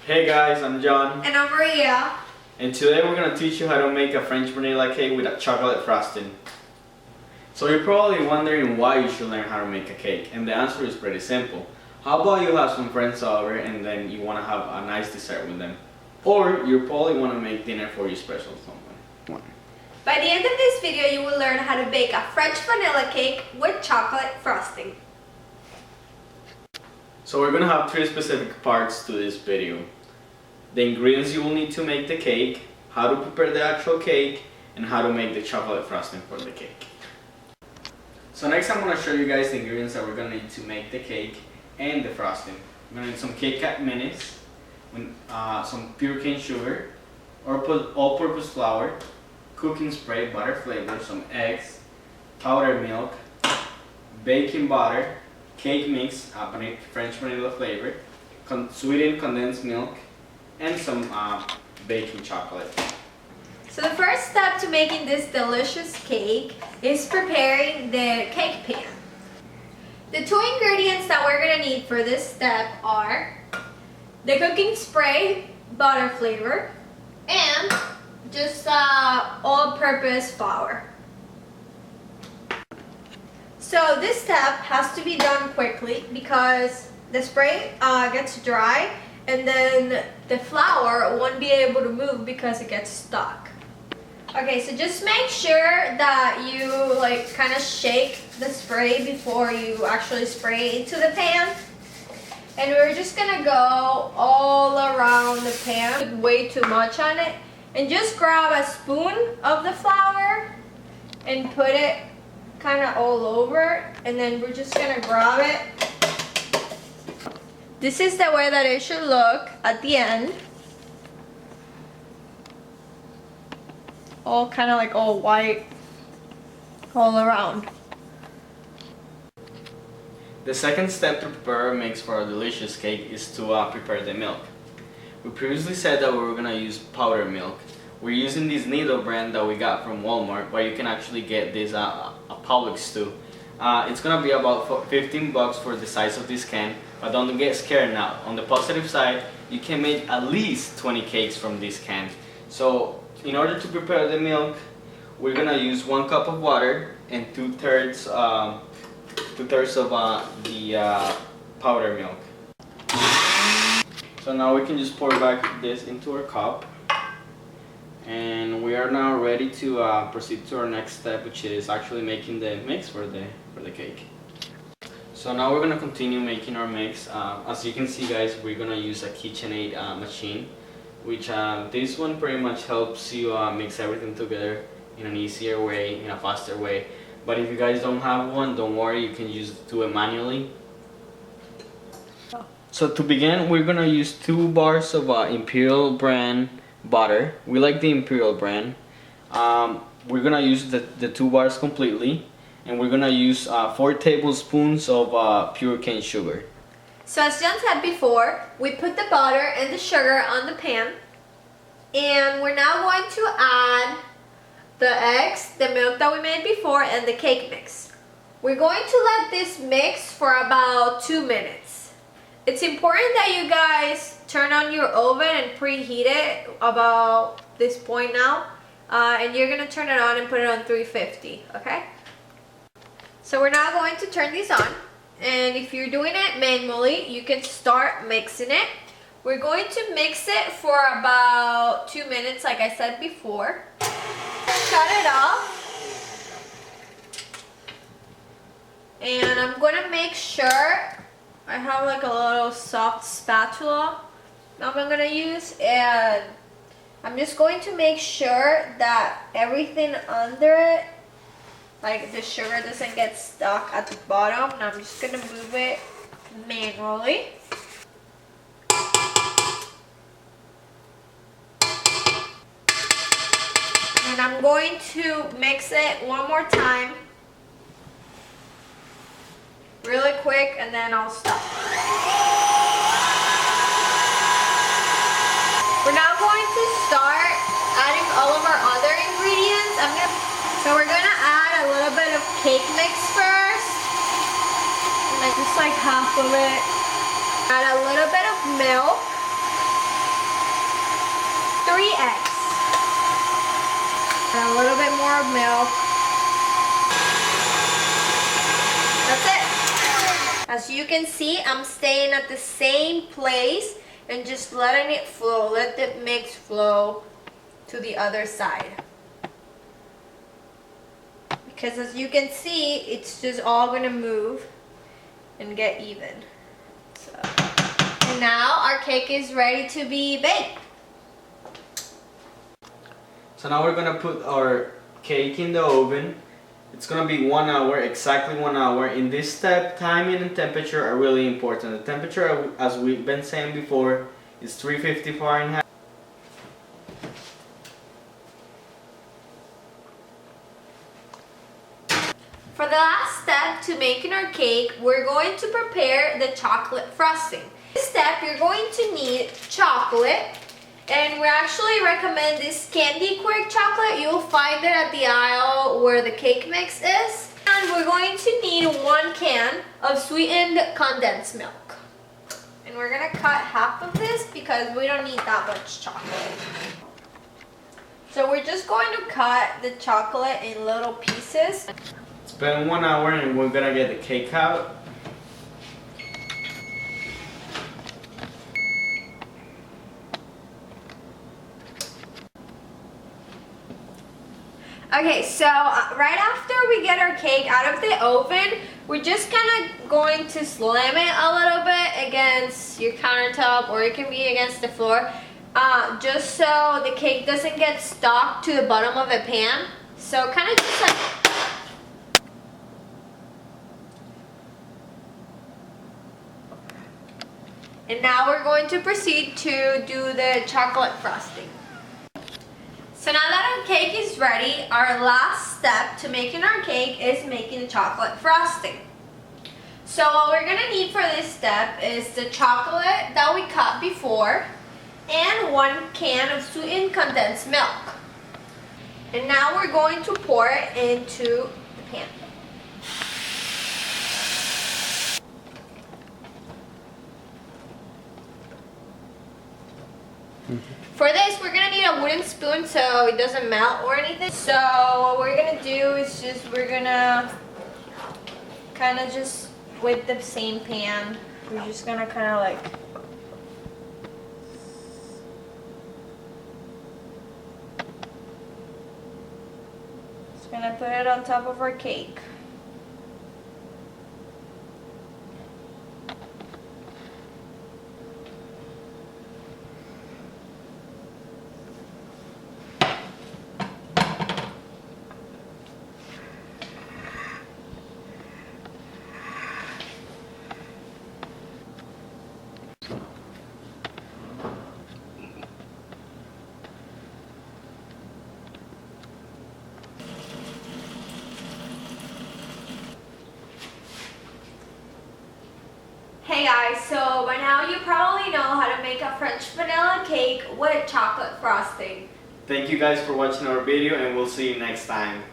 Hey guys, I'm John. And I'm Maria. And today we're going to teach you how to make a French vanilla cake with a chocolate frosting. So you're probably wondering why you should learn how to make a cake, and the answer is pretty simple. How about you have some friends over and then you want to have a nice dessert with them? Or you probably want to make dinner for your special someone. By the end of this video, you will learn how to bake a French vanilla cake with chocolate frosting. So we're going to have three specific parts to this video. The ingredients you will need to make the cake, how to prepare the actual cake, and how to make the chocolate frosting for the cake. So next I'm going to show you guys the ingredients that we're going to need to make the cake and the frosting. We're going to need some KitKat minis, some pure cane sugar, all-purpose flour, cooking spray, butter flavor, some eggs, powdered milk, baking butter, cake mix, French vanilla flavor, sweetened condensed milk, and some baking chocolate. So the first step to making this delicious cake is preparing the cake pan. The two ingredients that we're going to need for this step are the cooking spray, butter flavor, and just all-purpose flour. So this step has to be done quickly because the spray gets dry and then the flour won't be able to move because it gets stuck. Okay, so just make sure that you kind of shake the spray before you actually spray into the pan. And we're just gonna go all around the pan with way too much on it. And just grab a spoon of the flour and put it kind of all over, and then we're just gonna grab it. This is the way that it should look at the end. All kind of like all white all around. The second step to prepare a mix for a delicious cake is to prepare the milk. We previously said that we were going to use powdered milk. We're using this Nido brand that we got from Walmart, but you can actually get this at Publix too. It's going to be about 15 bucks for the size of this can, but don't get scared now. On the positive side, you can make at least 20 cakes from this can. So in order to prepare the milk, we're going to use 1 cup of water and 2/3 of the powdered milk. So now we can just pour back this into our cup. And we are now ready to proceed to our next step, which is actually making the mix for the cake. So now we're gonna continue making our mix. As you can see, guys, we're gonna use a KitchenAid machine, which this one pretty much helps you mix everything together in an easier way, in a faster way. But if you guys don't have one, don't worry, you can do it manually. So to begin, we're gonna use 2 bars of Imperial brand butter. We like the Imperial brand. We're gonna use the 2 bars completely, and we're gonna use 4 tablespoons of pure cane sugar. So as John said before, we put the butter and the sugar on the pan, and we're now going to add the eggs, the milk that we made before, and the cake mix. We're going to let this mix for about 2 minutes. It's important that you guys turn on your oven and preheat it about this point now. And you're going to turn it on and put it on 350, okay? So we're now going to turn this on. And if you're doing it manually, you can start mixing it. We're going to mix it for about 2 minutes, like I said before. Shut it off. And I'm going to make sure I have a little soft spatula I'm going to use, and I'm just going to make sure that everything under it, like the sugar, doesn't get stuck at the bottom. And I'm just going to move it manually. And I'm going to mix it one more time really quick, and then I'll stop. We're now going to start adding all of our other ingredients. So we're going to add a little bit of cake mix first. And just half of it. Add a little bit of milk. 3 eggs. And a little bit more milk. That's it. As you can see, I'm staying at the same place and just letting it flow. Let the mix flow to the other side. Because as you can see, it's just all gonna move and get even. So, and now our cake is ready to be baked. So now we're gonna put our cake in the oven. It's gonna be 1 hour, exactly 1 hour. In this step, timing and temperature are really important. The temperature, as we've been saying before, is 350 Fahrenheit. For the last step to making our cake, we're going to prepare the chocolate frosting. This step, you're going to need chocolate, and we actually recommend this Candy Quake chocolate. You'll find it at the aisle where the cake mix is. And we're going to need 1 can of sweetened condensed milk. And we're gonna cut half of this because we don't need that much chocolate. So we're just going to cut the chocolate in little pieces. It's been 1 hour and we're gonna get the cake out. Okay, so right after we get our cake out of the oven, we're just kind of going to slam it a little bit against your countertop, or it can be against the floor, just so the cake doesn't get stuck to the bottom of the pan. So kind of just like... And now we're going to proceed to do the chocolate frosting. So now that our cake is ready, our last step to making our cake is making the chocolate frosting. So what we're going to need for this step is the chocolate that we cut before and 1 can of sweetened condensed milk. And now we're going to pour it into the pan. For this, we're gonna need a wooden spoon so it doesn't melt or anything. So what we're gonna do is we're gonna kind of just with the same pan, we're just gonna kind of like just gonna put it on top of our cake. Hey guys, so by now you probably know how to make a French vanilla cake with chocolate frosting. Thank you guys for watching our video and we'll see you next time.